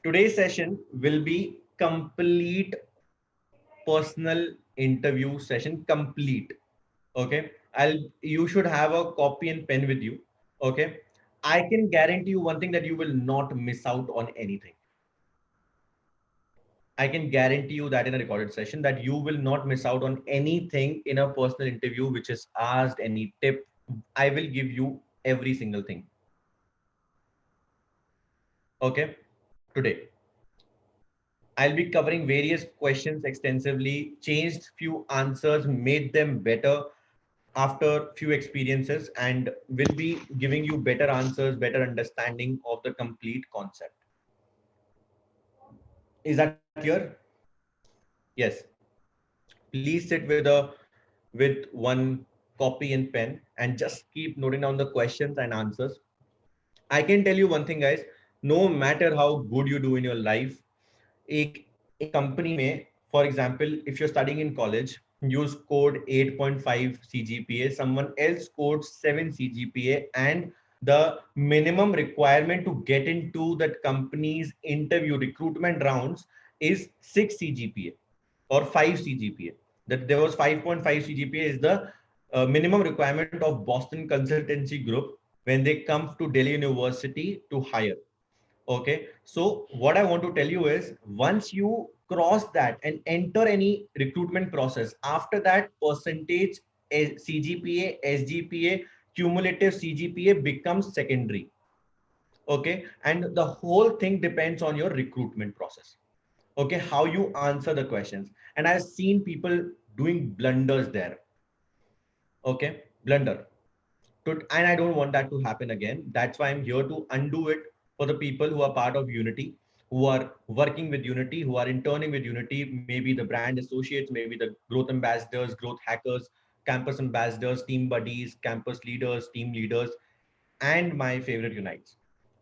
Today's session will be complete personal interview session. Complete. Okay. You should have a copy and pen with you. Okay. I can guarantee you one thing, that you will not miss out on anything. I can guarantee you that in a recorded session, that you will not miss out on anything in a personal interview which is asked, any tip. I will give you every single thing. Okay. Today, I'll be covering various questions extensively, changed few answers, made them better after few experiences, and will be giving you better answers, better understanding of the complete concept. Is that clear? Yes. Please sit with one copy and pen and just keep noting down the questions and answers. I can tell you one thing, guys. No matter how good you do in your life, एक company में, for example, if you're studying in college, you scored 8.5 CGPA, someone else scored 7 CGPA, and the minimum requirement to get into that company's interview recruitment rounds is 6 CGPA or 5 CGPA. That there was 5.5 CGPA is the minimum requirement of Boston Consultancy Group when they come to Delhi University to hire. Okay, so what I want to tell you is, once you cross that and enter any recruitment process, after that percentage CGPA, SGPA, cumulative CGPA becomes secondary. Okay, and the whole thing depends on your recruitment process. Okay, how you answer the questions. And I've seen people doing blunders there. Okay, blunder. And I don't want that to happen again. That's why I'm here to undo it for the people who are part of Unity, who are working with Unity, who are interning with Unity, maybe the brand associates, maybe the growth ambassadors, growth hackers, campus ambassadors, team buddies, campus leaders, team leaders, and my favorite Unites.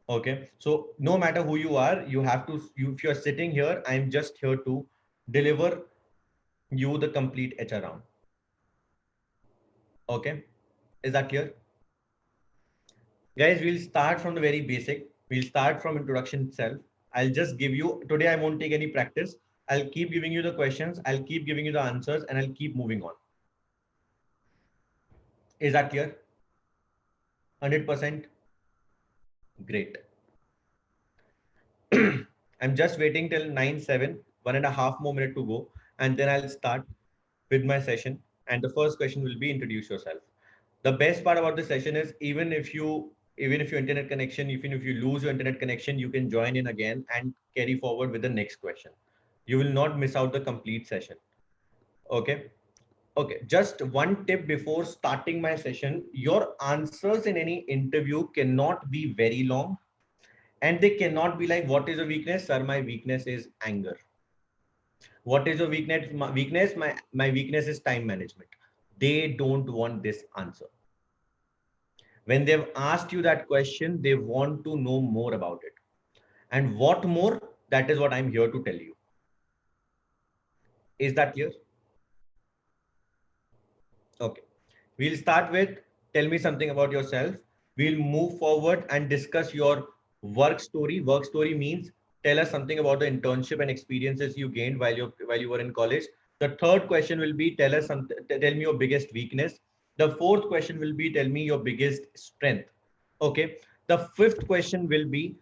Okay, so no matter who you are, you have to, if you're sitting here, I'm just here to deliver you the complete HR round. Okay, is that clear? Guys, we'll start from the very basic. We'll start from introduction itself. I'll just give you, today I won't take any practice. I'll keep giving you the questions. I'll keep giving you the answers, and I'll keep moving on. Is that clear? 100%? Great. I'm just waiting till 9:07, 1.5 more minutes to go. And then I'll start with my session. And the first question will be, introduce yourself. The best part about this session is, even if your internet connection, even if you lose your internet connection, you can join in again and carry forward with the next question. You will not miss out the complete session. Okay. Okay. Just one tip before starting my session: your answers in any interview cannot be very long, and they cannot be like, what is a weakness? Sir, my weakness is anger. What is your weakness? My weakness is time management. They don't want this answer. When they've asked you that question, they want to know more about it. And what more? That is what I'm here to tell you. Is that clear? Okay. We'll start with, tell me something about yourself. We'll move forward and discuss your work story. Work story means, tell us something about the internship and experiences you gained while you were in college. The third question will be, tell me your biggest weakness. The fourth question will be, tell me your biggest strength. Okay. The fifth question will be,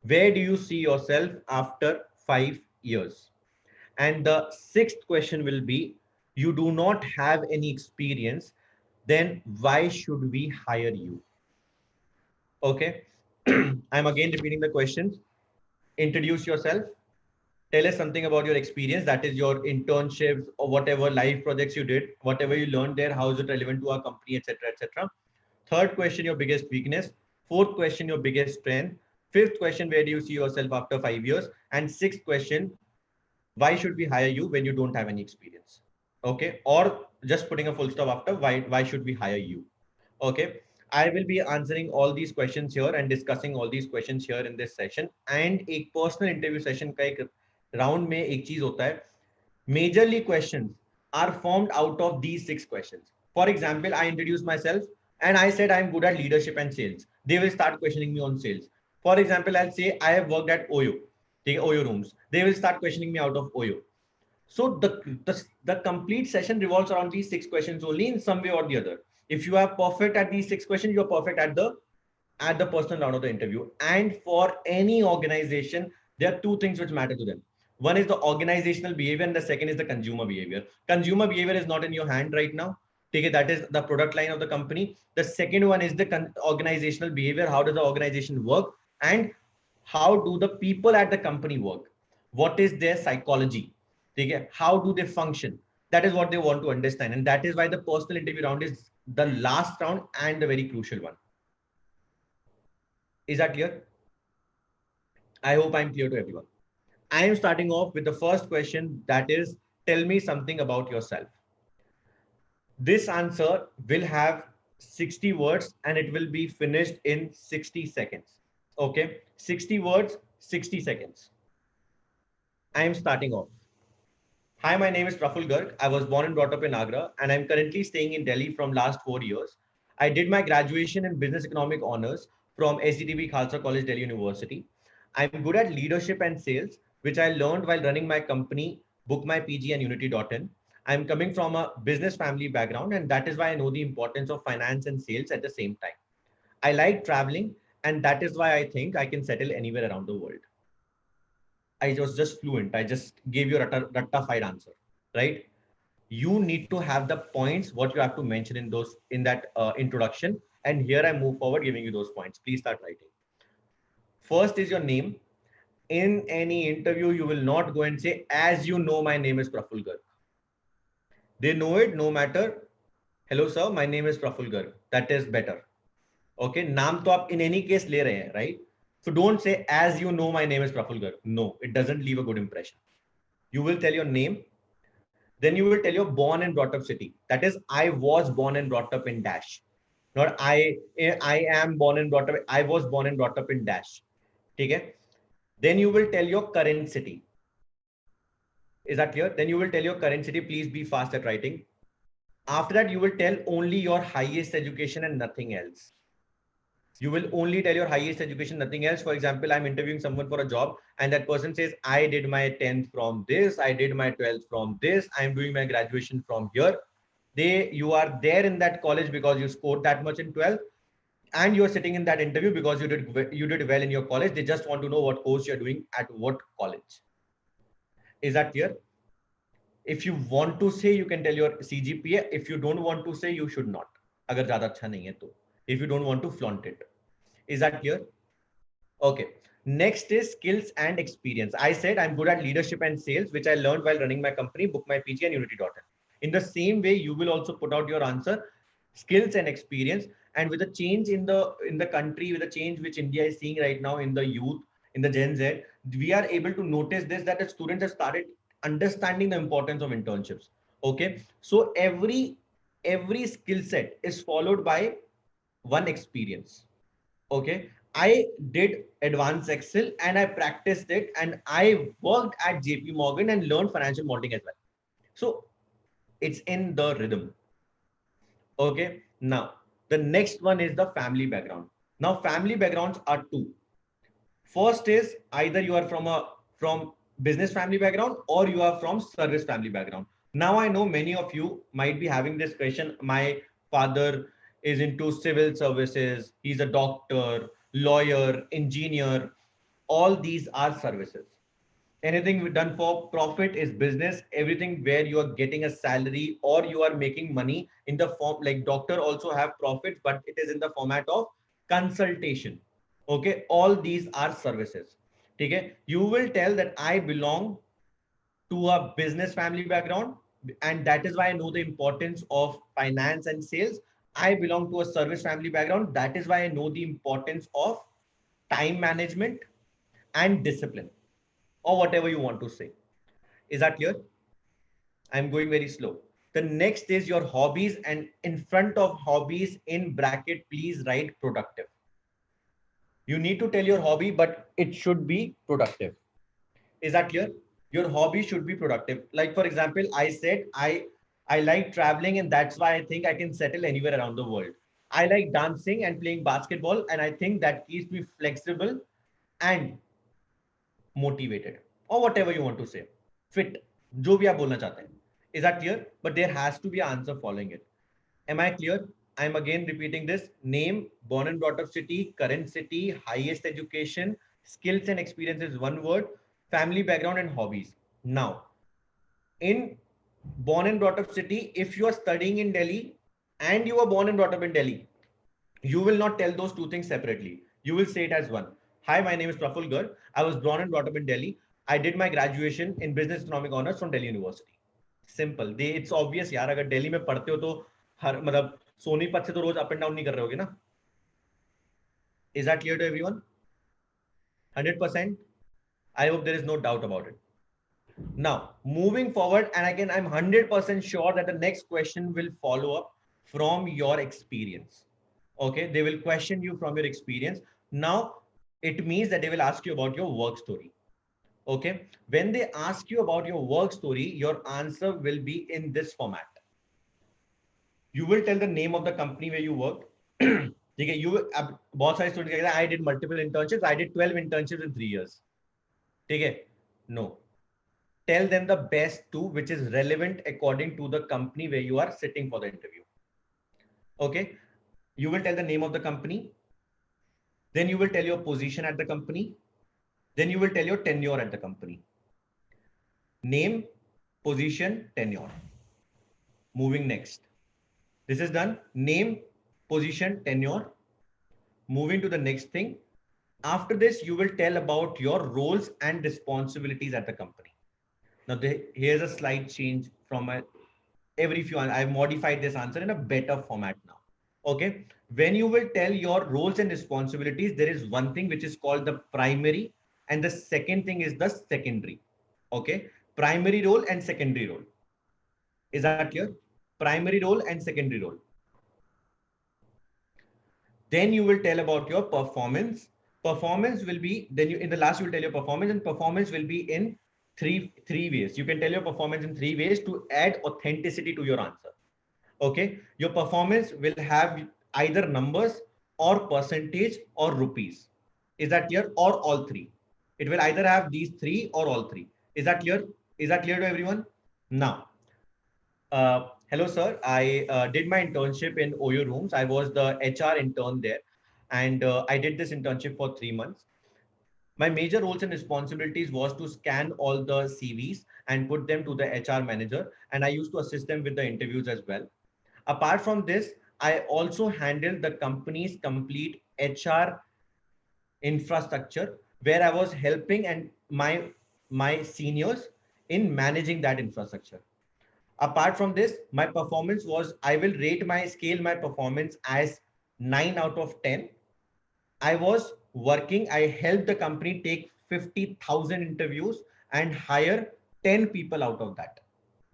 where do you see yourself after 5 years? And the sixth question will be, you do not have any experience, then why should we hire you? Okay. I'm again repeating the questions. Introduce yourself. Tell us something about your experience, that is your internships or whatever life projects you did, whatever you learned there, how is it relevant to our company, etc., etc. Third question, your biggest weakness. Fourth question, your biggest strength. Fifth question, where do you see yourself after 5 years? And sixth question, why should we hire you when you don't have any experience? Okay. Or just putting a full stop after, why should we hire you? Okay. I will be answering all these questions here and discussing all these questions here in this session. And एक personal interview session का एक round में एक चीज होता है, majorly questions are formed out of these 6 questions. For example, I introduced myself and I said I'm good at leadership and sales. They will start questioning me on sales. For example, I'll say I have worked at Oyo. Take Oyo rooms. They will start questioning me out of Oyo. So the complete session revolves around these 6 questions only in some way or the other. If you are perfect at these 6 questions, you're perfect at the personal round of the interview. And for any organization, there are two things which matter to them. One is the organizational behavior, and the second is the consumer behavior. Consumer behavior is not in your hand right now. Take it, that is the product line of the company. The second one is the organizational behavior. How does the organization work? And how do the people at the company work? What is their psychology? Okay, how do they function? That is what they want to understand. And that is why the personal interview round is the last round and the very crucial one. Is that clear? I hope I'm clear to everyone. I am starting off with the first question, that is, tell me something about yourself. This answer will have 60 words and it will be finished in 60 seconds. Okay, 60 words, 60 seconds. I am starting off. Hi, my name is Praful Garg. I was born and brought up in Agra and I'm currently staying in Delhi from last 4 years. I did my graduation in Business Economic Honors from SDTB Khalsa College, Delhi University. I'm good at leadership and sales, which I learned while running my company, Book My PG and Unity.in. I'm coming from a business family background, and that is why I know the importance of finance and sales at the same time. I like traveling, and that is why I think I can settle anywhere around the world. I was just fluent. I just gave you a ratta-fied answer, right? You need to have the points, what you have to mention in that introduction. And here I move forward giving you those points. Please start writing. First is your name. In any interview, you will not go and say, as you know, my name is Praful Garg. They know it no matter. Hello, sir, my name is Praful Garg. That is better. Okay, नाम तो आप in any case ले रहे हैं, right? So don't say, as you know, my name is Praful Garg. No, it doesn't leave a good impression. You will tell your name. Then you will tell your born and brought up city. That is, I was born and brought up in dash. Not I am born and brought up. I was born and brought up in dash. Okay. Then you will tell your current city. Is that clear? Then you will tell your current city. Please be fast at writing. After that, you will tell only your highest education and nothing else. You will only tell your highest education, nothing else. For example, I'm interviewing someone for a job and that person says, I did my 10th from this, I did my 12th from this, I'm doing my graduation from here. You are there in that college because you scored that much in 12th, and you're sitting in that interview because you did well in your college. They just want to know what course you're doing at what college. Is that clear? If you want to say, you can tell your CGPA. If you don't want to say, you should not. अगर ज़्यादा अच्छा नहीं है तो. If you don't want to flaunt it. Is that clear? Okay. Next is skills and experience. I said I'm good at leadership and sales, which I learned while running my company, Book My PG and Unity.in. In the same way, you will also put out your answer, skills and experience. And with the change in the country, with the change which India is seeing right now in the youth, in the Gen Z, we are able to notice this, that the students have started understanding the importance of internships. Okay. So every skill set is followed by one experience. Okay. I did advanced Excel and I practiced it, and I worked at JP Morgan and learned financial modeling as well. So it's in the rhythm. Okay. Now, the next one is the family background. Now, family backgrounds are two. First is either you are from business family background or you are from service family background. Now, I know many of you might be having this question. My father is into civil services. He's a doctor, lawyer, engineer. All these are services. Anything done for profit is business. Everything where you are getting a salary or you are making money in the form, like doctor also have profits, but it is in the format of consultation. Okay, all these are services. Okay, you will tell that I belong to a business family background, and that is why I know the importance of finance and sales. I belong to a service family background. That is why I know the importance of time management and discipline, or whatever you want to say. Is that clear? I'm going very slow. The next is your hobbies, and in front of hobbies in bracket, please write productive. You need to tell your hobby, but it should be productive. Is that clear? Your hobby should be productive. Like for example, I said I like traveling, and that's why I think I can settle anywhere around the world. I like dancing and playing basketball, and I think that keeps me flexible and motivated, or whatever you want to say. Fit, जो भी आप बोलना चाहते हैं. Is that clear? But there has to be an answer following it. Am I clear? I'm again repeating this. Name, born and brought up city, current city, highest education, skills and experiences, one word, family background and hobbies. Now, in born and brought up city, if you are studying in Delhi and you are born and brought up in Delhi, you will not tell those two things separately. You will say it as one. Hi, my name is Praful Garg. I was born and brought up in Delhi. I did my graduation in business economic honors from Delhi University. Simple. It's obvious यार, अगर दिल्ली में पढ़ते हो तो हर मतलब सोनीपत से तो रोज up and down नहीं कर रहे होगे ना. Is that clear to everyone? 100%. I hope there is no doubt about it. Now, moving forward, and again, I'm 100% sure that the next question will follow up from your experience. Okay, they will question you from your experience. Now, it means that they will ask you about your work story. Okay, when they ask you about your work story, your answer will be in this format. You will tell the name of the company where you worked. Okay, बहुत सारे students कहते हैं I did multiple internships. I did 12 internships in 3 years. Okay, no. Tell them the best two which is relevant according to the company where you are sitting for the interview. Okay, you will tell the name of the company, then you will tell your position at the company, then you will tell your tenure at the company. Name, position, tenure. Moving next. This is done. Name, position, tenure. Moving to the next thing. After this, you will tell about your roles and responsibilities at the company. Now, here's a slight change from every few. I've modified this answer in a better format now. Okay. When you will tell your roles and responsibilities, there is one thing which is called the primary, and the second thing is the secondary. Okay. Primary role and secondary role. Is that clear? Primary role and secondary role. Then you will tell about your performance. Performance will be, then you in the last you will tell your performance, and performance will be in three ways. You can tell your performance in 3 ways to add authenticity to your answer. Okay, your performance will have either numbers or percentage or rupees. Is that clear? Or all three. It will either have these three or all three. Is that clear? Is that clear to everyone? Now, hello, sir. I did my internship in OYO Rooms. I was the HR intern there, and I did this internship for 3 months. My major roles and responsibilities was to scan all the CVs and put them to the HR manager, and I used to assist them with the interviews as well. Apart from this, I also handled the company's complete HR infrastructure, where I was helping and my seniors in managing that infrastructure. Apart from this, my performance was, I will rate my performance as 9 out of 10. I was working, I helped the company take 50,000 interviews and hire 10 people out of that.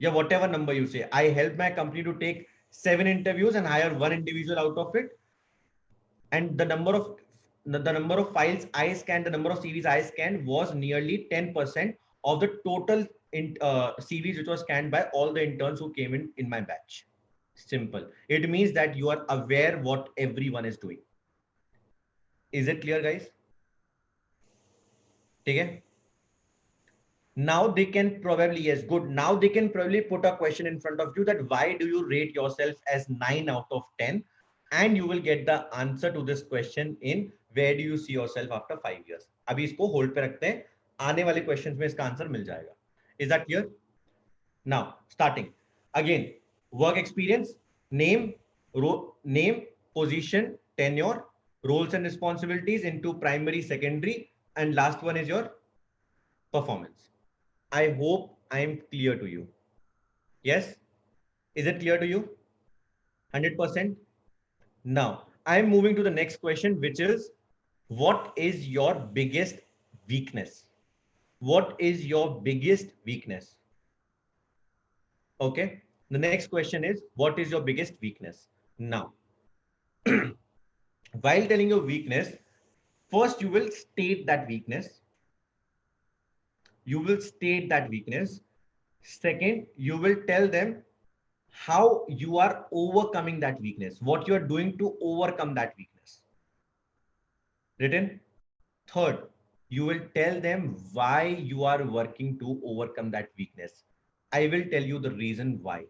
Yeah, whatever number you say. I helped my company to take 7 interviews and hire 1 individual out of it. And the number of files I scanned, the number of CVs I scanned was nearly 10% of the total CVs which was scanned by all the interns who came in my batch. Simple. It means that you are aware what everyone is doing. Is it clear, guys? Okay. Now they can probably, yes, good. Now they can probably put a question in front of you that why do you rate yourself as 9 out of 10? And you will get the answer to this question in where do you see yourself after 5 years. अभी इसको hold पे रखते हैं. आने वाले questions में इसका answer मिल जाएगा. Is that clear? Now, starting. Again, work experience, name, position, tenure, roles and responsibilities into primary, secondary, and last one is your performance. I hope I am clear to you. Yes? Is it clear to you? 100%? Now, I am moving to the next question, which is, what is your biggest weakness? What is your biggest weakness? Okay. The next question is, what is your biggest weakness? Now, while telling your weakness, first you will state that weakness. You will state that weakness. Second, you will tell them how you are overcoming that weakness, what you are doing to overcome that weakness. Written. Third, you will tell them why you are working to overcome that weakness. I will tell you the reason why.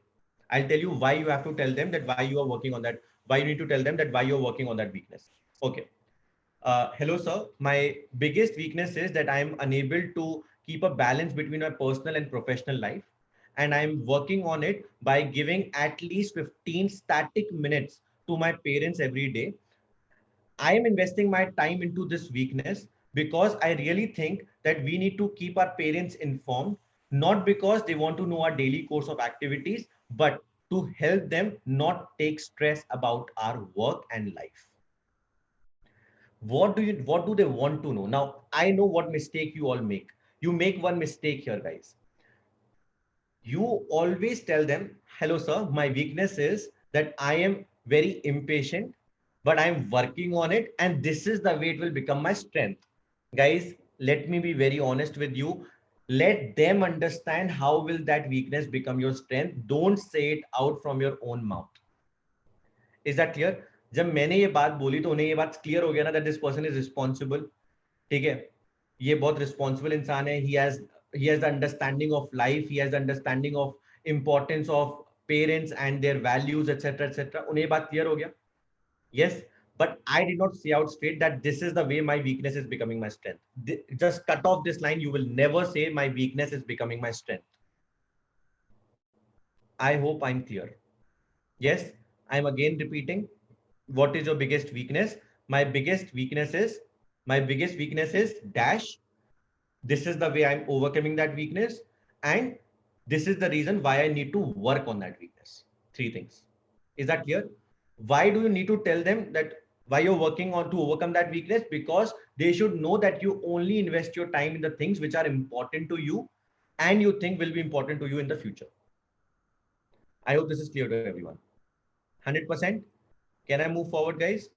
I'll tell you why you have to tell them that why you are working on that, why you need to tell them that why you're working on that weakness. Okay. Hello, sir. My biggest weakness is that I'm unable to keep a balance between my personal and professional life. And I'm working on it by giving at least 15 static minutes to my parents every day. I am investing my time into this weakness because I really think that we need to keep our parents informed, not because they want to know our daily course of activities, but to help them not take stress about our work and life. What do they want to know? Now I know what mistake you all make. You make one mistake here, guys. You always tell them, hello sir, my weakness is that I am very impatient, but I'm working on it, and this is the way it will become my strength. Guys, let me be very honest with you. Let them understand how will that weakness become your strength. Don't say it out from your own mouth. Is that clear? जब मैंने ये बात बोली तो उन्हें ये बात clear हो गया ना that this person is responsible. ठीक है, ये बहुत रिस्पॉन्सिबल इंसान है. He has the understanding of life, he has the understanding of importance of parents and there values etcetera etcetera. उन्हें ये बात क्लियर हो गया. Yes, but I did not say out straight that this is the way my weakness is becoming my strength. Just cut off this line. You will never say my weakness is becoming my strength. I hope I'm clear. Yes, I'm again repeating. What is your biggest weakness? My biggest weakness is, my biggest weakness is dash. This is the way I'm overcoming that weakness. And this is the reason why I need to work on that weakness. Three things. Is that clear? Why do you need to tell them that why you're working on to overcome that weakness? Because they should know that you only invest your time in the things which are important to you and you think will be important to you in the future. I hope this is clear to everyone. 100%. Can I move forward, guys?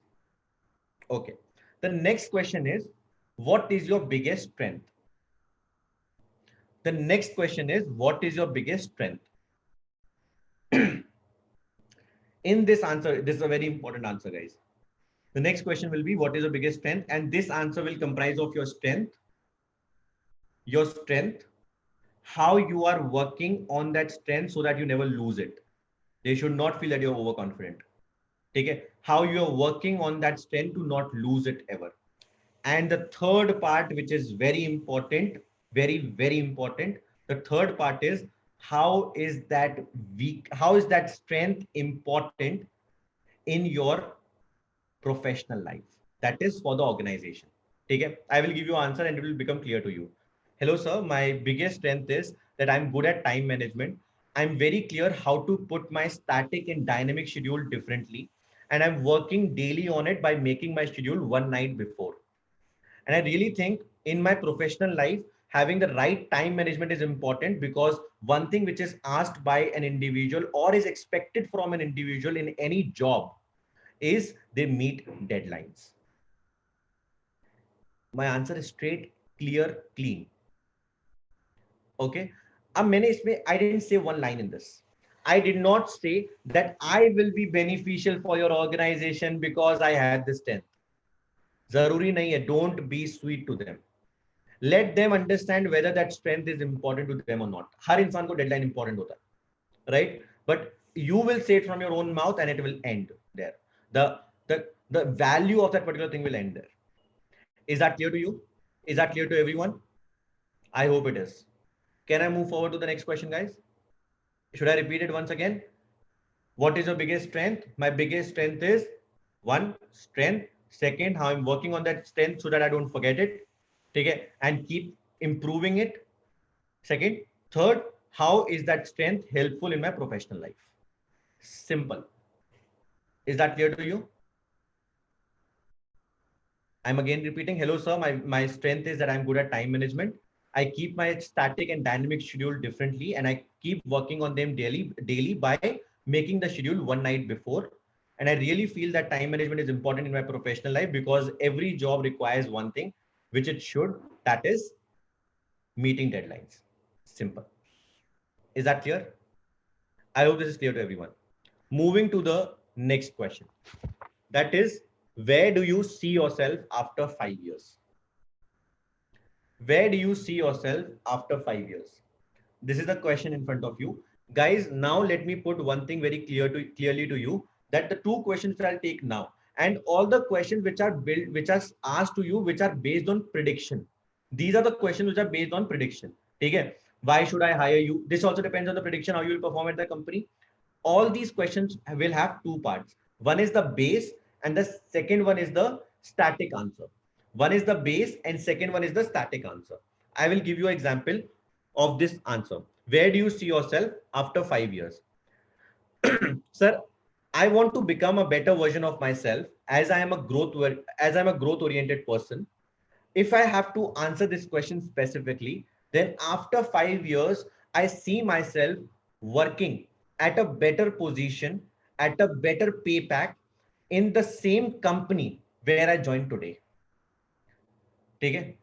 Okay. The next question is, what is your biggest strength? The next question is, what is your biggest strength? In this answer, this is a very important answer, guys. The next question will be, what is your biggest strength? And this answer will comprise of your strength, how you are working on that strength so that you never lose it. They should not feel that you're overconfident. Okay? How you're working on that strength to not lose it ever. And the third part, which is very important, very, very important. The third part is, how is that strength important in your professional life? That is for the organization. Okay? I will give you an answer and it will become clear to you. Hello, sir. My biggest strength is that I'm good at time management. I'm very clear how to put my static and dynamic schedule differently. And I'm working daily on it by making my schedule one night before. And I really think in my professional life, having the right time management is important, because one thing which is asked by an individual or is expected from an individual in any job is they meet deadlines. My answer is straight, clear, clean. Okay. I didn't say one line in this. I did not say that I will be beneficial for your organization because I had this strength. Zaruri nahi hai. Don't be sweet to them. Let them understand whether that strength is important to them or not. हर इंसान को deadline important होता है, right? But you will say it from your own mouth and it will end there. The value of that particular thing will end there. Is that clear to you? Is that clear to everyone? I hope it is. Can I move forward to the next question, guys? Should I repeat it once again? What is your biggest strength? My biggest strength is, one, strength. Second, how I'm working on that strength so that I don't forget it. Okay, and keep improving it. Second. Third, how is that strength helpful in my professional life? Simple. Is that clear to you? I'm again repeating. Hello, sir. My strength is that I'm good at time management. I keep my static and dynamic schedule differently, and I keep working on them daily by making the schedule one night before. And I really feel that time management is important in my professional life because every job requires one thing, which it should, that is meeting deadlines. Simple. Is that clear? I hope this is clear to everyone. Moving to the next question. That is, where do you see yourself after 5 years? where do you see yourself after 5 years? This is the question in front of you. Guys, now let me put one thing very clearly to you, that the two questions I'll take now, and all the questions which are built, which are asked to you, which are based on prediction. These are the questions which are based on prediction. Okay? Why should I hire you? This also depends on the prediction, how you will perform at the company. All these questions will have two parts. One is the base, and the second one is the static answer. One is the base, and second one is the static answer. I will give you an example of this answer. Where do you see yourself after 5 years? Sir, I want to become a better version of myself, as I am a growth oriented person. If I have to answer this question specifically, then after 5 years, I see myself working at a better position, at a better pay pack in the same company where I joined today. ठीक है?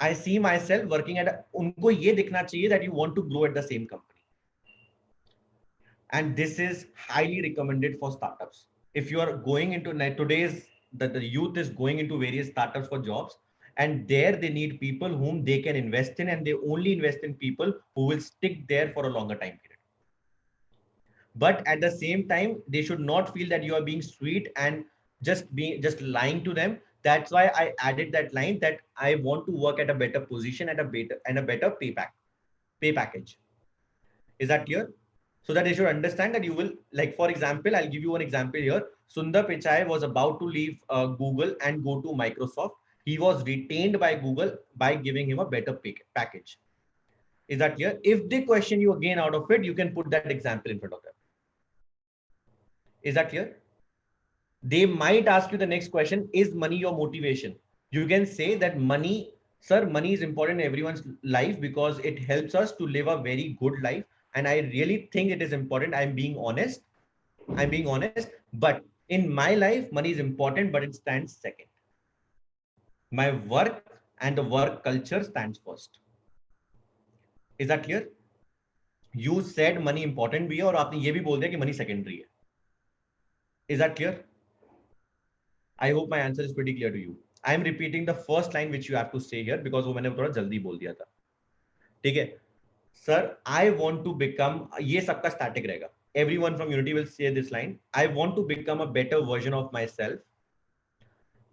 I see myself working at उनको ये दिखना चाहिए that you want to grow at the same company. And this is highly recommended for startups. If you are going into today's, the youth is going into various startups for jobs, and there they need people whom they can invest in, and they only invest in people who will stick there for a longer time period. But at the same time, they should not feel that you are being sweet and just lying to them. That's why I added that line, that I want to work at a better position, at a better pay package. Is that clear? So that they should understand that you will, like, for example, I'll give you one example here. Sundar Pichai was about to leave Google and go to Microsoft. He was retained by Google by giving him a better package. Is that clear? If they question you again out of it, you can put that example in front of them. Is that clear? They might ask you the next question, is money your motivation? You can say that money, sir, money is important in everyone's life because it helps us to live a very good life. And I really think it is important. I'm being honest. But in my life, money is important, but it stands second. My work and the work culture stands first. Is that clear? You said money important भी है और आपने ये भी बोल दिया कि money secondary है. Is that clear? I hope my answer is pretty clear to you. I am repeating the first line which you have to say here because वो मैंने थोड़ा जल्दी बोल दिया था. ठीक है? Sir, I want to become, ये सबका static रहेगा. Everyone from Unity will say this line. I want to become a better version of myself.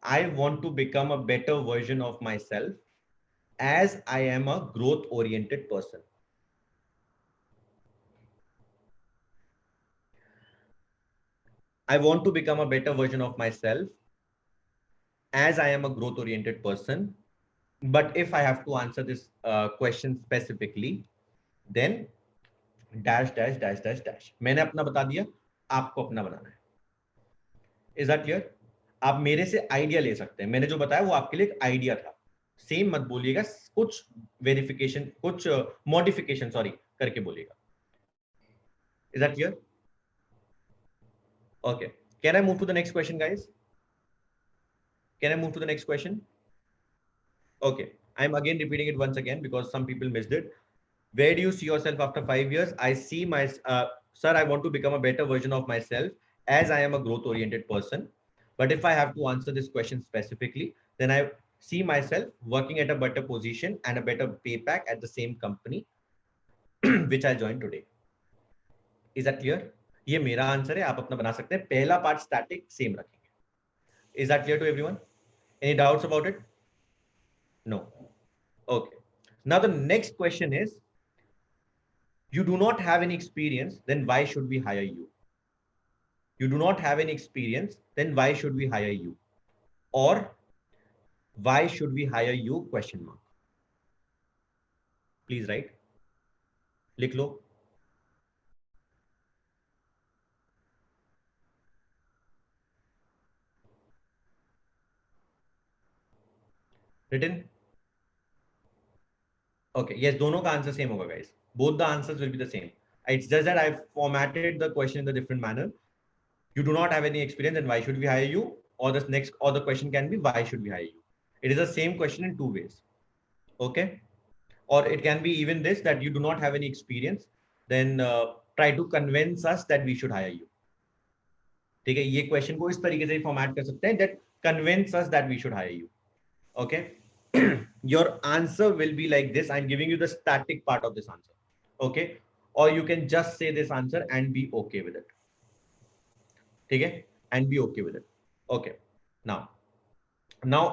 I want to become a better version of myself as I am a growth oriented person. I want to become a better version of myself as I am a growth oriented person. But if I have to answer this question specifically, then dash dash dash dash dash. मैंने अपना बता दिया, आपको अपना बनाना है. Is that clear? आप मेरे से आइडिया ले सकते हैं. मैंने जो बताया वो आपके लिए एक आइडिया था. सेम मत बोलिएगा, कुछ वेरिफिकेशन, कुछ मॉडिफिकेशन करके बोलिएगा. Is that clear? Okay. Can I move to the next question, guys? Can I move to the next question? Okay. I'm again repeating it once again because some people missed it. Where do you see yourself after 5 years? I see sir, I want to become a better version of myself as I am a growth oriented person. But if I have to answer this question specifically, then I see myself working at a better position and a better pay pack at the same company which I joined today. Is that clear? ये मेरा answer है, आप अपना बना सकते हैं. पहला part static same रखेंगे. Is that clear to everyone? Any doubts about it? No. Okay. Now the next question is, you do not have any experience, then why should we hire you? You do not have any experience, then why should we hire you? Or why should we hire you? Question mark. Please write. लिख लो. Written? Okay. Yes, दोनों का answer same होगा, guys. Both the answers will be the same. It's just that I've formatted the question in a different manner. You do not have any experience, then why should we hire you? Or the question can be, why should we hire you? It is the same question in two ways. Okay. Or it can be even this, that you do not have any experience, then try to convince us that we should hire you. ठीक है, ये question को इस तरीके से format कर सकते हैं, that convince us that we should hire you. Okay. your answer will be like this. I'm giving you the static part of this answer. Okay. Or you can just say this answer and be okay with it. Okay. And be okay with it. Okay. Now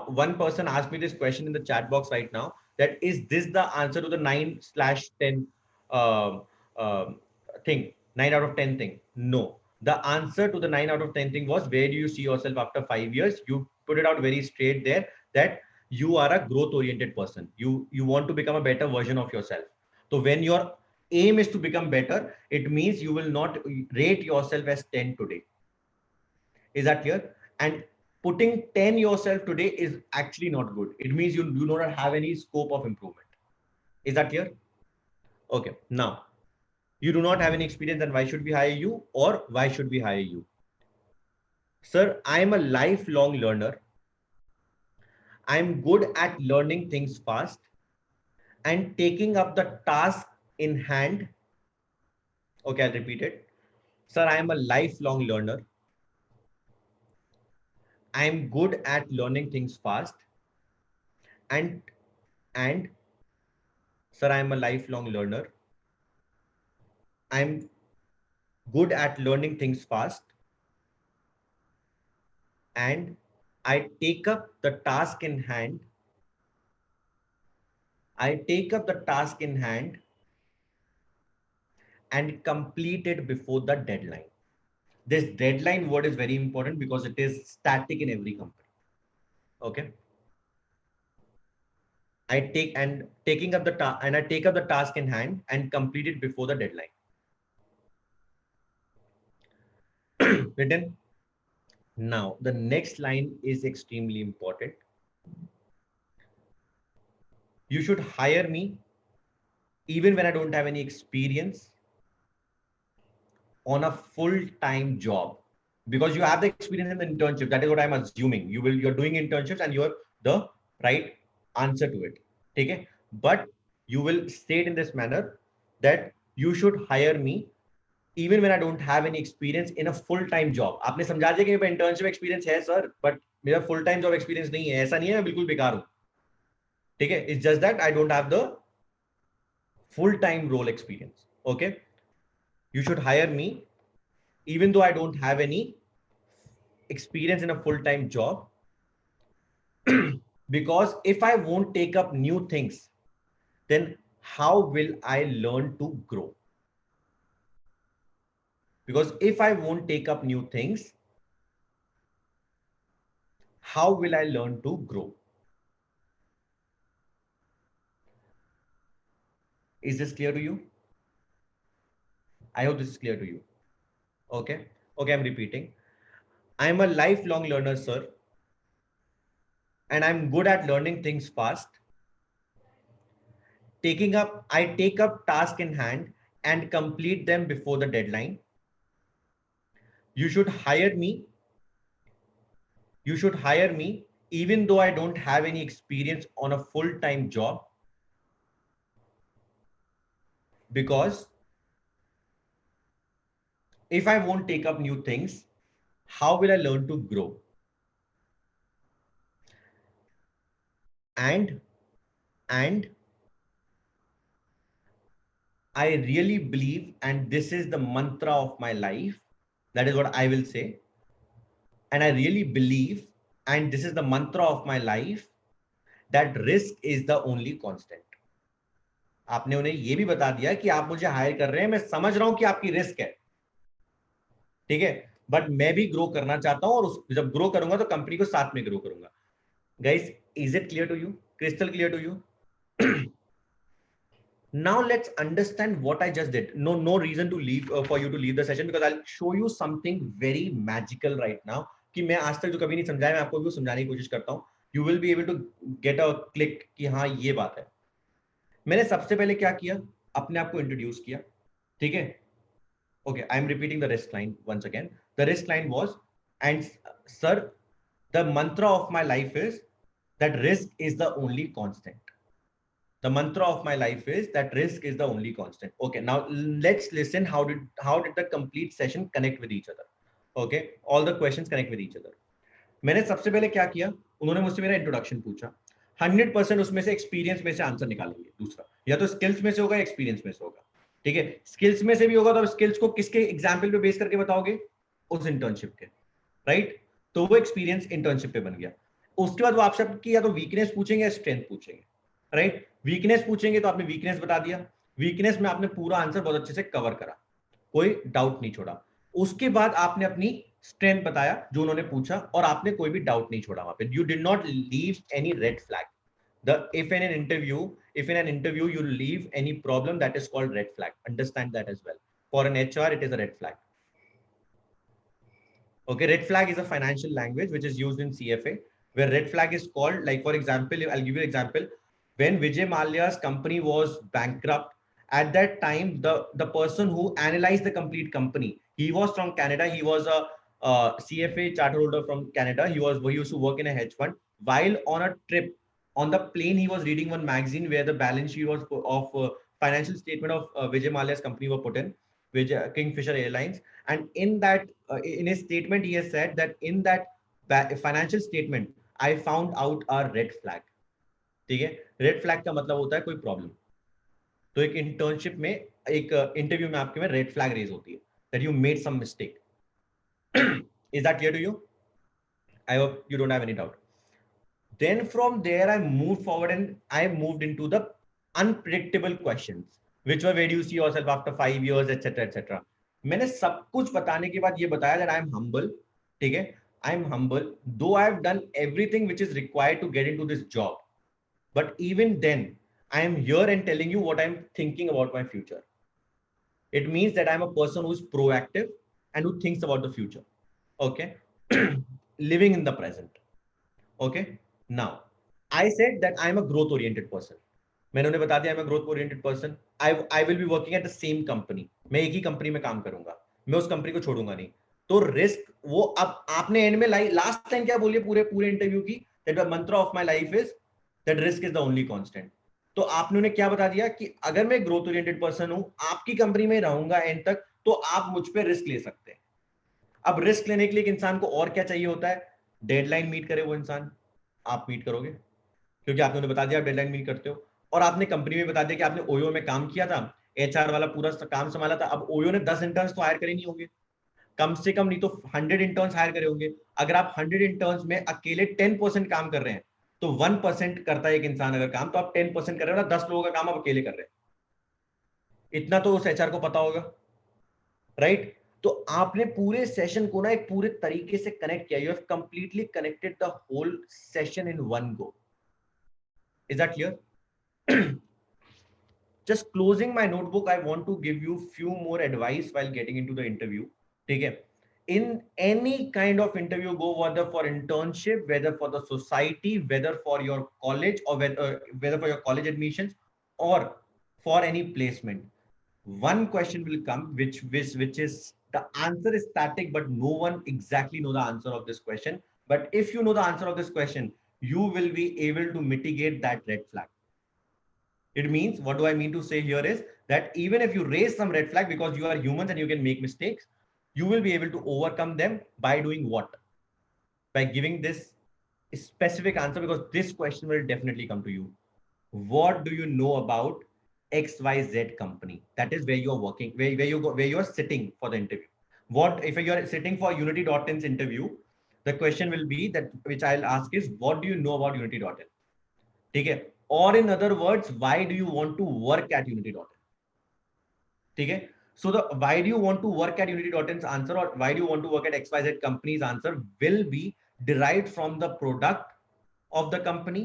one person asked me this question in the chat box right now, that is this the answer to the 9/10 um, um, thing, 9 out of 10 thing? No. The answer to the 9 out of 10 thing was, where do you see yourself after 5 years? You put it out very straight there, that you are a growth oriented person. You want to become a better version of yourself. So when your aim is to become better, it means you will not rate yourself as 10 today. Is that clear? And putting 10 yourself today is actually not good. It means you do not have any scope of improvement. Is that clear? Okay. Now, you do not have any experience, and why should we hire you, or why should we hire you? Sir, I am a lifelong learner. I'm good at learning things fast and taking up the task in hand. Okay, I'll repeat it. Sir, I am a lifelong learner. I'm good at learning things fast and and sir, I am a lifelong learner. I'm good at learning things fast and I take up the task in hand. I take up the task in hand and complete it before the deadline. This deadline word is very important because it is static in every company. Okay. I take and taking up the task and I take up the task in hand and complete it before the deadline. Written. Now, the next line is extremely important. You should hire me even when I don't have any experience on a full-time job, because you have the experience in the internship. That is what I'm assuming. You're doing internships and you're the right answer to it. Okay. But you will state in this manner that you should hire me even when I don't have any experience in a full-time job. आपने समझा दिया कि मेरे पास internship experience है sir, but मेरा full-time job experience नहीं है. ऐसा नहीं है मैं बिल्कुल बेकार हूँ. ठीक है. It's just that I don't have the full-time role experience. Okay. You should hire me even though I don't have any experience in a full-time job, because if I won't take up new things, then how will I learn to grow? Because if I won't take up new things, how will I learn to grow? Is this clear to you? I hope this is clear to you. Okay. Okay, I'm repeating. I'm a lifelong learner, sir, and I'm good at learning things fast. I take up task in hand and complete them before the deadline. You should hire me. You should hire me even though I don't have any experience on a full-time job, because if I won't take up new things, how will I learn to grow? And I really believe, and this is the mantra of my life, that is what I will say. And I really believe, and this is the mantra of my life, that risk is the only constant. आपने उन्हें ये भी बता दिया कि आप मुझे higher कर रहे हैं, मैं समझ रहा हूं कि आपकी रिस्क है, ठीक है, बट मैं भी ग्रो करना चाहता हूं, और जब ग्रो करूंगा तो कंपनी को साथ में ग्रो करूंगा. Guys, is it clear to you? Crystal clear to you? Now let's understand what I just did. No reason to leave for you to leave the session, because I'll show you something very magical right now कि मैं आज तक जो कभी नहीं समझाया, मैं आपको भी समझाने की कोशिश करता हूँ. You will be able to get a click कि हाँ ये बात है. मैंने सबसे पहले क्या किया, अपने आप को इंट्रोड्यूस किया, ठीक है. Okay, I am repeating the risk line once again. The risk line was, and sir, the mantra of my life is that risk is the only constant. The mantra of my life is that risk is the only constant. Okay, now let's listen. How did the complete session connect with each other? Okay, all the questions connect with each other. मैंने सबसे पहले क्या किया, उन्होंने मुझसे मेरा introduction पूछा. 100% उसमें से एक्सपीरियंस में से आंसर निकालेंगे। दूसरा, या तो स्किल्स में से होगा, एक्सपीरियंस में से होगा। ठीक है, स्किल्स में से भी होगा तो स्किल्स को किसके एग्जाम्पल पे बेस करके बताओगे? उस इंटर्नशिप के, राइट? तो वो एक्सपीरियंस इंटर्नशिप पे बन गया। उसके बाद वो आपसे आपकी या तो वीकनेस पूछेंगे या स्ट्रेंथ पूछेंगे, राइट? वीकनेस पूछेंगे तो आपने वीकनेस बता दिया, वीकनेस में आपने पूरा आंसर बहुत अच्छे से कवर करा, कोई डाउट नहीं छोड़ा। उसके बाद आपने अपनी स्ट्रेंथ बताया जो उन्होंने पूछा, और आपने कोई भी डाउट नहीं छोड़ा वहां पे। You did not leave any red flag. The if in an interview you leave any problem, that is called red flag. Understand that as well. For an HR, it is a red flag. Okay, red flag is a financial language which is used in CFA, where red flag is called, like for example, I'll give you an example. When Vijay Mallya's company was bankrupt, at that time, the person who analyzed the complete company, he was from Canada. He was a CFA charter holder from Canada. He used to work in a hedge fund. While on a trip on the plane, he was reading one magazine where the balance sheet was of financial statement of Vijay Mallya's company were put in, which Kingfisher Airlines. And in that, in his statement, he has said that in that financial statement, I found out a red flag. ठीक है, red flag का मतलब होता है कोई problem. तो एक internship में, एक इंटरव्यू में आपके में रेड फ्लैग रेज होती है, that you made some mistake. Is that clear to you? I hope you don't have any doubt. Then from there, I moved forward and I moved into the unpredictable questions, which were where do you see yourself after 5 years, etc., etc. मैंने सब कुछ बताने के बाद ये बताया that I am humble, ठीक है? I am humble, though I have done everything which is required to get into this job. But even then, I am here and telling you what I am thinking about my future. It means that I am a person who is proactive and who thinks about the future. Okay? Living in the present. Okay? Now, I said that I am a growth oriented person. मैंने उन्हें बता दिया, I am a growth oriented person. I will be working at the same company. मैं एक ही company में काम करूंगा, मैं उस कंपनी को छोड़ूंगा नहीं। तो रिस्क वो, अब आपने एंड में लास्ट लाइन क्या बोलिए पूरे पूरे इंटरव्यू की, that the mantra of my life is that risk is the only constant. तो आपने उन्हें क्या बता दिया कि अगर मैं ग्रोथ ओरिएंटेड पर्सन हूं, आपकी कंपनी में रहूंगा एंड तक, तो आप मुझ पे रिस्क ले सकते हैं। अब रिस्क लेने के लिए एक इंसान को और क्या चाहिए होता है? डेडलाइन मीट करे वो इंसान, आप मीट करोगे क्योंकि आपने उन्हें बता दिया आप डेडलाइन मीट करते हो, और आपने कंपनी में बता दिया कि आपने ओयो में काम किया था, एचआर वाला पूरा काम संभाला था। अब ओयो ने 10 इंटर्न्स तो हायर करे नहीं होंगे, कम से कम नहीं तो 100 इंटर्न्स हायर करे होंगे। अगर आप 100 इंटर्न्स में अकेले 10% काम कर रहे हैं, तो 1% करता है एक इंसान अगर काम, तो आप 10% कर रहे हो ना, 10 लोगों का काम आप अकेले कर रहे हैं। इतना तो उस एचआर को पता होगा, राइट? तो आपने पूरे सेशन को ना एक पूरे तरीके से कनेक्ट किया। You have completely connected the whole session in one go. Is that clear? Just closing my notebook, I want to give you few more advice while getting into the interview. ठीक है? In any kind of interview, go whether for internship, whether for the society, whether for your college, or whether for your college admissions, or for any placement, one question will come which is the answer is static, but no one exactly know the answer of this question. But if you know the answer of this question, you will be able to mitigate that red flag. It means, what do I mean to say here is that even if you raise some red flag, because you are humans and you can make mistakes, you will be able to overcome them by doing what? By giving this specific answer, because this question will definitely come to you. What do you know about XYZ company? That is where you are working, where you go, where you are sitting for the interview. What if you are sitting for Unity.in's interview? The question will be that, which I'll ask is, what do you know about Unity.in? ठीक है? Or in other words, why do you want to work at Unity.in? ठीक है? So the why do you want to work at Unity.in's answer, or why do you want to work at XYZ company's answer, will be derived from the product of the company,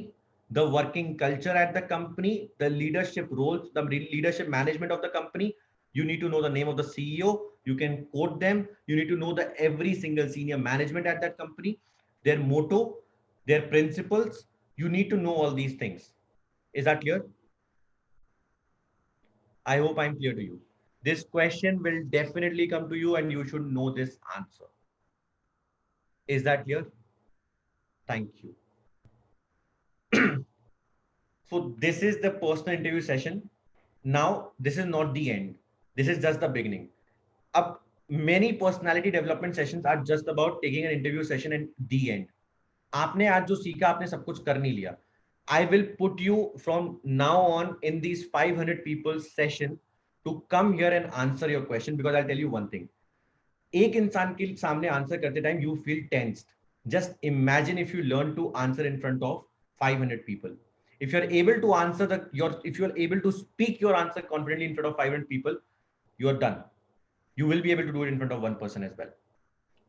the working culture at the company, the leadership roles, the leadership management of the company. You need to know the name of the CEO. You can quote them. You need to know the every single senior management at that company, their motto, their principles. You need to know all these things. Is that clear? I hope I'm clear to you. This question will definitely come to you and you should know this answer. Is that clear? Thank you. So this is the personal interview session. Now, this is not the end. This is just the beginning. Up many personality development sessions are just about taking an interview session and the end. आपने आज जो सीखा आपने सब कुछ कर नहीं लिया। I will put you from now on in these 500 people session to come here and answer your question, because I'll tell you one thing. एक इंसान के सामने आंसर करते time you feel tensed. Just imagine if you learn to answer in front of 500 people. If you're able to answer if you're able to speak your answer confidently in front of 500 people, you're done. You will be able to do it in front of one person as well.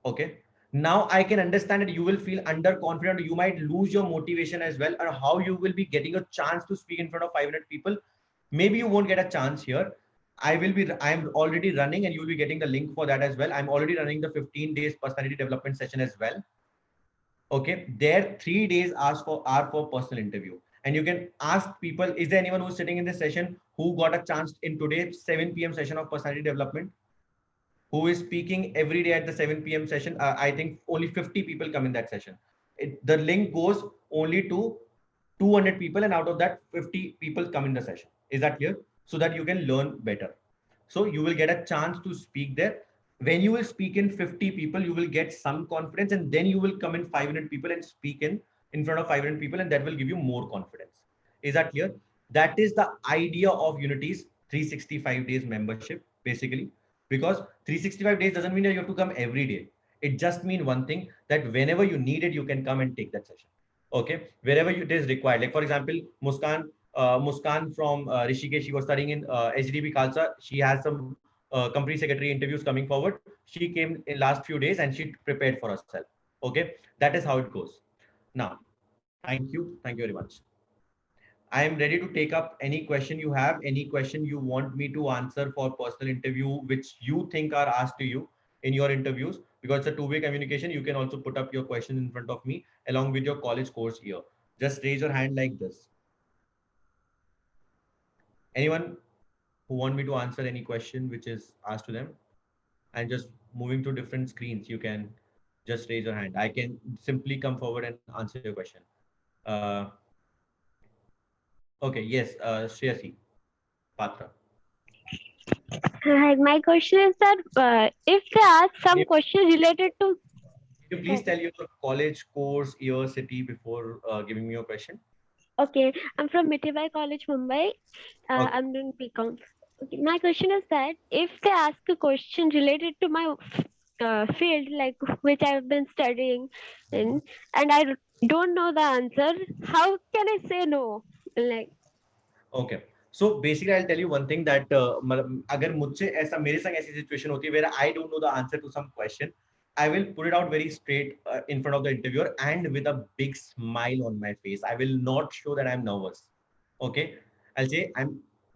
Okay. Now I can understand that you will feel underconfident. You might lose your motivation as well, or how you will be getting a chance to speak in front of 500 people. Maybe you won't get a chance here. I'm already running, and you will be getting the link for that as well. I'm already running the 15 days personality development session as well. Okay. There 3 days are for personal interview. And you can ask people, is there anyone who's sitting in this session who got a chance in today's 7 p.m. session of personality development? Who is speaking every day at the 7 p.m. session? I think only 50 people come in that session. The link goes only to 200 people, and out of that, 50 people come in the session. Is that clear? So that you can learn better. So you will get a chance to speak there. When you will speak in 50 people, you will get some confidence, and then you will come in 500 people and speak in front of 500 people, and that will give you more confidence. Is that clear? That is the idea of Unity's 365 days membership, basically. Because 365 days doesn't mean that you have to come every day. It just means one thing, that whenever you need it, you can come and take that session. Okay, wherever it is required. Like for example, Muskan from Rishikesh, she was studying in HDB Khalsa. She has some company secretary interviews coming forward. She came in last few days and she prepared for herself. Okay, that is how it goes. Now, thank you very much. I am ready to take up any question you have, any question you want me to answer for personal interview, which you think are asked to you in your interviews, because it's a two-way communication. You can also put up your question in front of me along with your college course here. Just raise your hand like this. Anyone who want me to answer any question which is asked to them, and just moving to different screens, you can just raise your hand. I can simply come forward and answer your question. Uh, okay, yes, Shreyasi Patra. Hi, my question is that if they ask some Can question related to you please tell your college, course, year, city before giving me your question? okay, I'm from Mitibai College, Mumbai. Okay. I'm doing BCom. Okay, my question is that if they ask a question related to my field, like which I've been studying in, and don't know the answer, how can I say no? Like, Okay. So basically, I'll tell you one thing, that अगर मुझसे ऐसा मेरे संग ऐसी situation होती है where I don't know the answer to some question, I will put it out very straight in front of the interviewer and with a big smile on my face. I will not show that I'm nervous. Okay. I'll say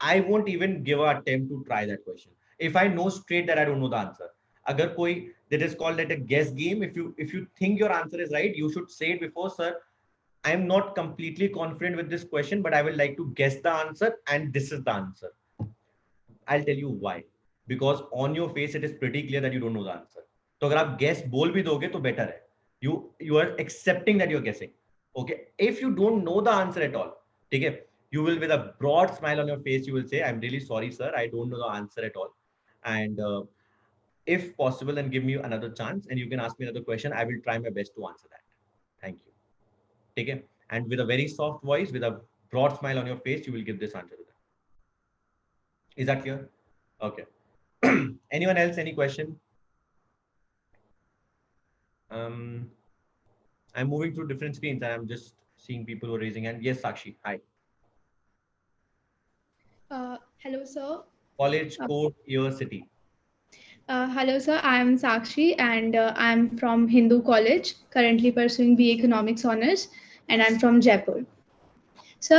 I won't even give an attempt to try that question. If I know straight that I don't know the answer. अगर कोई, that is called like a guess game. If you think your answer is right, you should say it before, sir, I'm not completely confident with this question, but I will like to guess the answer, and this is the answer. I'll tell you why. Because on your face, it is pretty clear that you don't know the answer. तो अगर आप guess बोल भी दोगे तो better है. You are accepting that you're guessing. Okay. If you don't know the answer at all, ठीक है, you will, with a broad smile on your face, you will say, I'm really sorry, sir, I don't know the answer at all. And if possible, then give me another chance and you can ask me another question. I will try my best to answer that. Thank you. Take it. And with a very soft voice, with a broad smile on your face, you will give this answer to them. Is that clear? Okay. Anyone else? Any question? Um, I'm moving through different screens and I'm just seeing people who are raising hand. Yes, Sakshi. Hi. Hello, sir. College, code, year, city. Hello, sir. I am Sakshi, and I'm from Hindu College, currently pursuing BA Economics Honors, and I'm from Jaipur. Sir,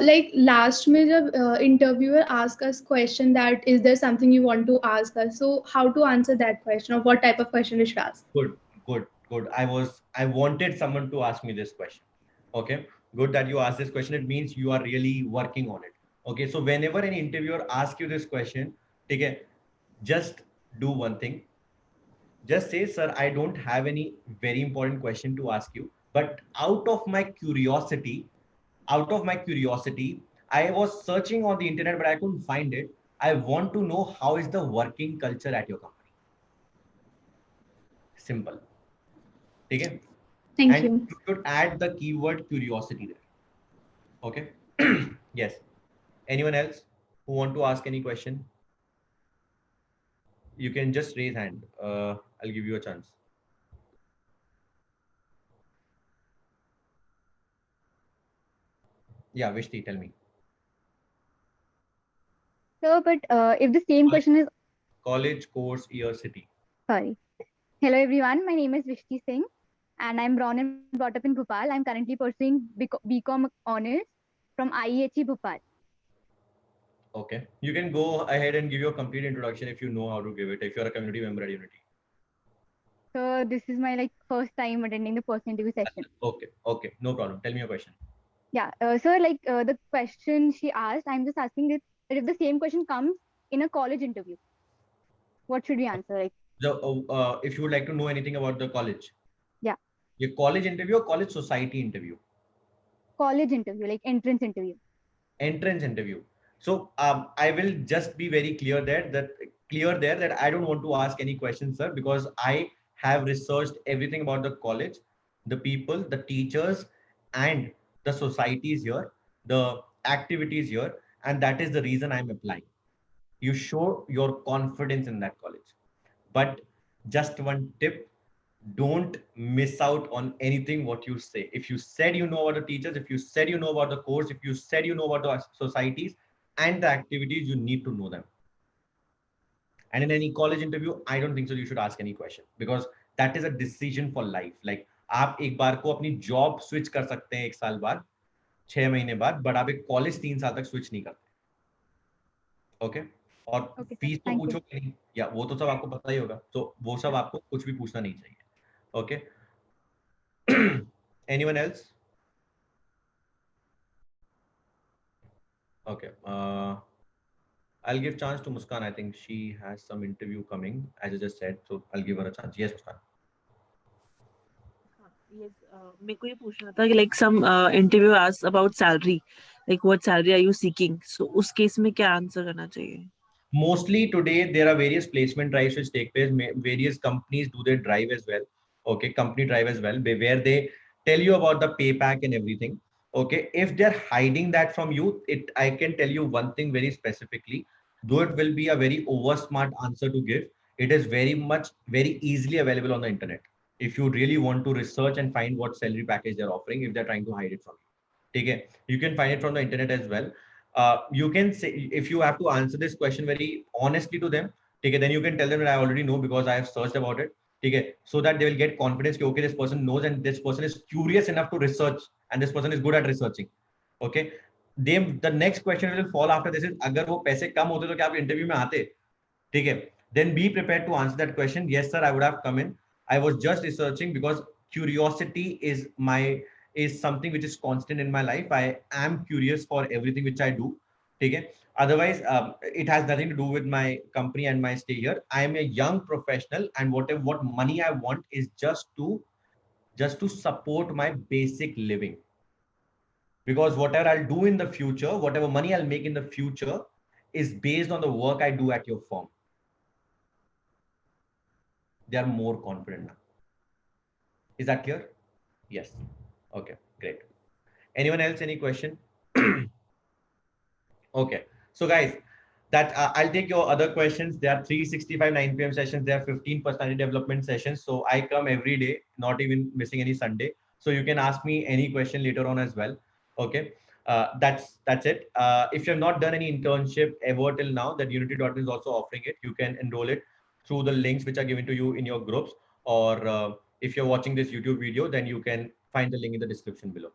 like last में जब interviewer asked us question that is there something you want to ask us, so how to answer that question, or what type of question we should ask? Good, good, good. I wanted someone to ask me this question. Okay. Good that you asked this question. It means you are really working on it. Okay. So whenever an interviewer asks you this question, okay, just do one thing. Just say, sir, I don't have any very important question to ask you, but out of my curiosity, I was searching on the internet, but I couldn't find it. I want to know how is the working culture at your company. Simple. Okay? Thank And you. you should add the keyword curiosity there. Okay. Yes. Anyone else who want to ask any question? You can just raise hand. I'll give you a chance. Yeah, Vishti, tell me. So, but if the same question is, College, course, year, city. sorry. Hello everyone, my name is Vishti Singh and I'm born and brought up in Bhopal. I'm currently pursuing BCom honors from IEHE Bhopal. Okay. You can go ahead and give your complete introduction if you know how to give it, if you're a community member at Unity. So this is my first time attending the person interview session. Okay. Okay. No problem. Tell me your question. Yeah. So the question she asked, I'm just asking that if the same question comes in a college interview, what should we answer? So, if you would like to know anything about the college. Yeah. Your college interview or college society interview? College interview, like entrance interview. Entrance interview. So I will just be very clear that I don't want to ask any questions, sir, because I have researched everything about the college, the people, the teachers, and the societies here, the activities here, and that is the reason I'm applying. You show your confidence in that college. But just one tip, don't miss out on anything what you say. If you said you know about the teachers, if you said you know about the course, if you said you know about the societies and the activities, you need to know them. And in any college interview, I don't think so you should ask any question, because that is a decision for life. Like आप एक बार को अपनी job switch कर सकते हैं 1 साल बाद, 6 महीने बाद, बट आप एक कॉलेज 3 साल तक स्विच नहीं करते. ओके. और फीस तो पूछोगे नहीं, या वो तो सब आपको पता ही होगा, तो वो सब आपको कुछ भी पूछना नहीं चाहिए. Okay. Anyone else? Okay. I'll give chance to Muskan. I think she has some interview coming, as I just said. So I'll give her a chance. Yes, Muskan. Yes, मेरे को ये पूछना था कि like some interview asks about salary, like what salary are you seeking? So उस case में क्या answer करना चाहिए? Mostly today there are various placement drives which take place. Various companies do their drive as well. Okay, company drive as well, where they tell you about the pay pack and everything. Okay, if they're hiding that from you, I can tell you one thing very specifically. Though it will be a very over smart answer to give, it is very easily available on the internet. If you really want to research and find what salary package they're offering, if they're trying to hide it from you, okay, you can find it from the internet as well. You can say, if you have to answer this question very honestly to them, okay, then you can tell them that I already know because I have searched about it. Okay, so that they will get confidence. Okay, this person knows and this person is curious enough to research and this person is good at researching. Okay, the next question will fall after this is, अगर वो पैसे कम होते तो क्या आप interview में आते? ठीक है, then be prepared to answer that question. Yes, sir, I would have come in. I was just researching because curiosity is something which is constant in my life. I am curious for everything which I do. Okay. Otherwise, it has nothing to do with my company and my stay here. I am a young professional, and what money I want is just to support my basic living. Because whatever I'll do in the future, whatever money I'll make in the future, is based on the work I do at your firm. They are more confident now. Is that clear? Yes. Okay, great. Anyone else, any question? Okay, so guys, that I'll take your other questions. There are 365 9 p.m. sessions. There are 15 personality development sessions. So I come every day, not even missing any Sunday. So you can ask me any question later on as well. Okay, that's it. If you have not done any internship ever till now, that Unity.in is also offering it. You can enroll it through the links which are given to you in your groups, or if you're watching this YouTube video, then you can find the link in the description below.